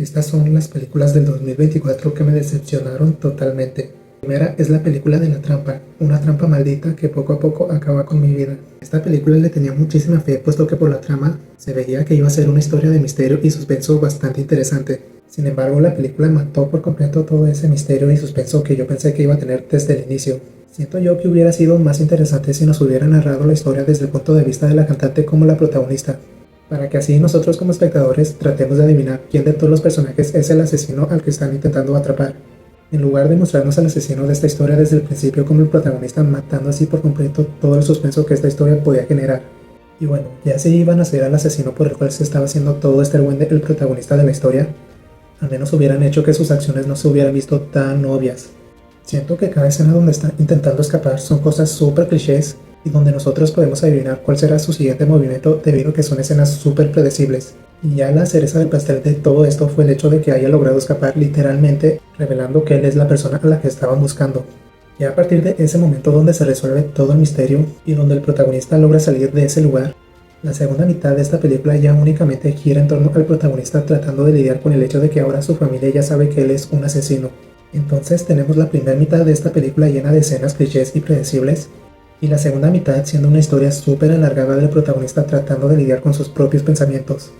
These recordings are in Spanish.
Estas son las películas del 2024 que me decepcionaron totalmente. La primera es la película de La Trampa, una trampa maldita que poco a poco acaba con mi vida. Esta película le tenía muchísima fe, puesto que por la trama se veía que iba a ser una historia de misterio y suspenso bastante interesante. Sin embargo, la película mató por completo todo ese misterio y suspenso que yo pensé que iba a tener desde el inicio. Siento yo que hubiera sido más interesante si nos hubiera narrado la historia desde el punto de vista de la cantante como la protagonista, para que así nosotros como espectadores tratemos de adivinar quién de todos los personajes es el asesino al que están intentando atrapar, en lugar de mostrarnos al asesino de esta historia desde el principio como el protagonista, matando así por completo todo el suspenso que esta historia podía generar. Y bueno, ya si iban a ser al asesino por el cual se estaba haciendo todo este argüende el protagonista de la historia, al menos hubieran hecho que sus acciones no se hubieran visto tan obvias. Siento que cada escena donde está intentando escapar son cosas súper clichés y donde nosotros podemos adivinar cuál será su siguiente movimiento debido a que son escenas súper predecibles. Y ya la cereza del pastel de todo esto fue el hecho de que haya logrado escapar literalmente, revelando que él es la persona a la que estaban buscando. Ya a partir de ese momento donde se resuelve todo el misterio y donde el protagonista logra salir de ese lugar, la segunda mitad de esta película ya únicamente gira en torno al protagonista tratando de lidiar con el hecho de que ahora su familia ya sabe que él es un asesino. Entonces tenemos la primera mitad de esta película llena de escenas clichés y predecibles, y la segunda mitad siendo una historia súper alargada del protagonista tratando de lidiar con sus propios pensamientos.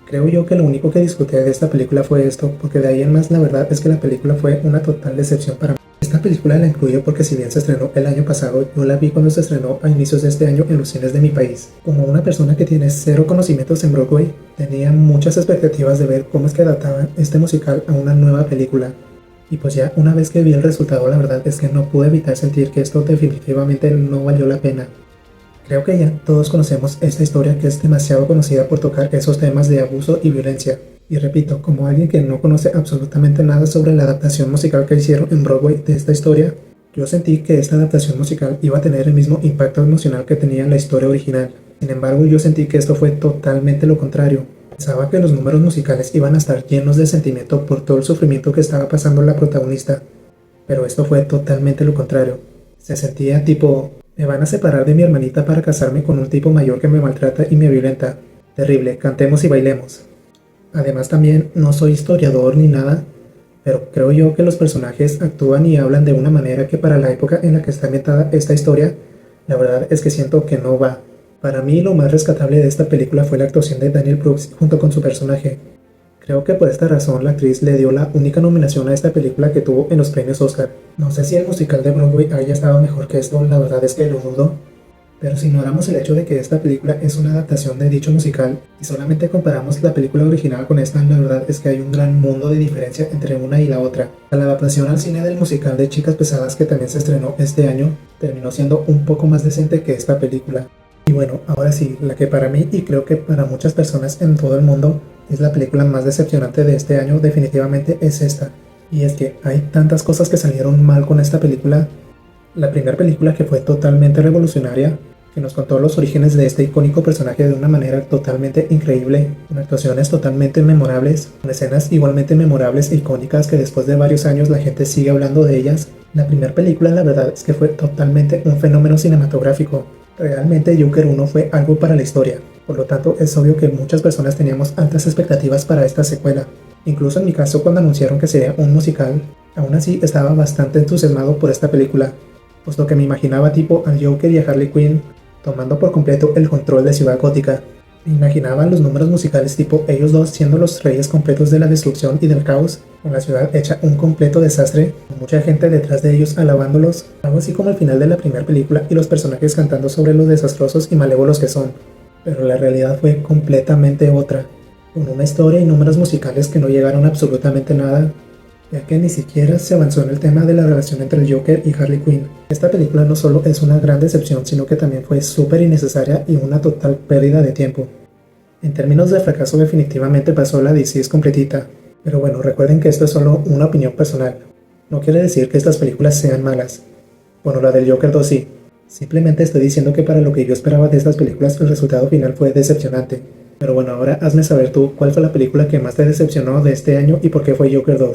Creo yo que lo único que disfruté de esta película fue esto, porque de ahí en más la verdad es que la película fue una total decepción para mí. Esta película la incluyo porque si bien se estrenó el año pasado, yo la vi cuando se estrenó a inicios de este año en los cines de mi país. Como una persona que tiene cero conocimientos en Broadway, tenía muchas expectativas de ver cómo es que adaptaban este musical a una nueva película. Y pues ya una vez que vi el resultado, la verdad es que no pude evitar sentir que esto definitivamente no valió la pena. Creo que ya todos conocemos esta historia que es demasiado conocida por tocar esos temas de abuso y violencia. Y repito, como alguien que no conoce absolutamente nada sobre la adaptación musical que hicieron en Broadway de esta historia, yo sentí que esta adaptación musical iba a tener el mismo impacto emocional que tenía la historia original. Sin embargo, yo sentí que esto fue totalmente lo contrario. Pensaba que los números musicales iban a estar llenos de sentimiento por todo el sufrimiento que estaba pasando la protagonista, pero esto fue totalmente lo contrario. Se sentía tipo, me van a separar de mi hermanita para casarme con un tipo mayor que me maltrata y me violenta. Terrible, cantemos y bailemos. Además también no soy historiador ni nada, pero creo yo que los personajes actúan y hablan de una manera que para la época en la que está ambientada esta historia, la verdad es que siento que no va. Para mí lo más rescatable de esta película fue la actuación de Daniel Brooks junto con su personaje. Creo que por esta razón la actriz le dio la única nominación a esta película que tuvo en los premios Oscar. No sé si el musical de Broadway haya estado mejor que esto, la verdad es que lo dudo. Pero si ignoramos el hecho de que esta película es una adaptación de dicho musical y solamente comparamos la película original con esta, la verdad es que hay un gran mundo de diferencia entre una y la otra. La adaptación al cine del musical de Chicas Pesadas, que también se estrenó este año, terminó siendo un poco más decente que esta película. Y bueno, ahora sí, la que para mí y creo que para muchas personas en todo el mundo es la película más decepcionante de este año definitivamente es esta. Y es que hay tantas cosas que salieron mal con esta película. La primera película que fue totalmente revolucionaria, que nos contó los orígenes de este icónico personaje de una manera totalmente increíble, con actuaciones totalmente memorables, con escenas igualmente memorables e icónicas que después de varios años la gente sigue hablando de ellas. La primera película la verdad es que fue totalmente un fenómeno cinematográfico. Realmente Joker 1 fue algo para la historia, por lo tanto es obvio que muchas personas teníamos altas expectativas para esta secuela. Incluso en mi caso cuando anunciaron que sería un musical, aún así estaba bastante entusiasmado por esta película, puesto que me imaginaba tipo al Joker y a Harley Quinn tomando por completo el control de Ciudad Gótica. Me imaginaba los números musicales tipo ellos dos siendo los reyes completos de la destrucción y del caos, con la ciudad hecha un completo desastre, con mucha gente detrás de ellos alabándolos, algo así como el final de la primera película y los personajes cantando sobre lo desastrosos y malévolos que son. Pero la realidad fue completamente otra, con una historia y números musicales que no llegaron a absolutamente nada, ya que ni siquiera se avanzó en el tema de la relación entre el Joker y Harley Quinn. Esta película no solo es una gran decepción, sino que también fue súper innecesaria y una total pérdida de tiempo. En términos de fracaso definitivamente pasó la DC completita, pero bueno, recuerden que esto es solo una opinión personal. No quiere decir que estas películas sean malas. Bueno, la del Joker 2 sí. Simplemente estoy diciendo que para lo que yo esperaba de estas películas el resultado final fue decepcionante. Pero bueno, ahora hazme saber tú cuál fue la película que más te decepcionó de este año y por qué fue Joker 2.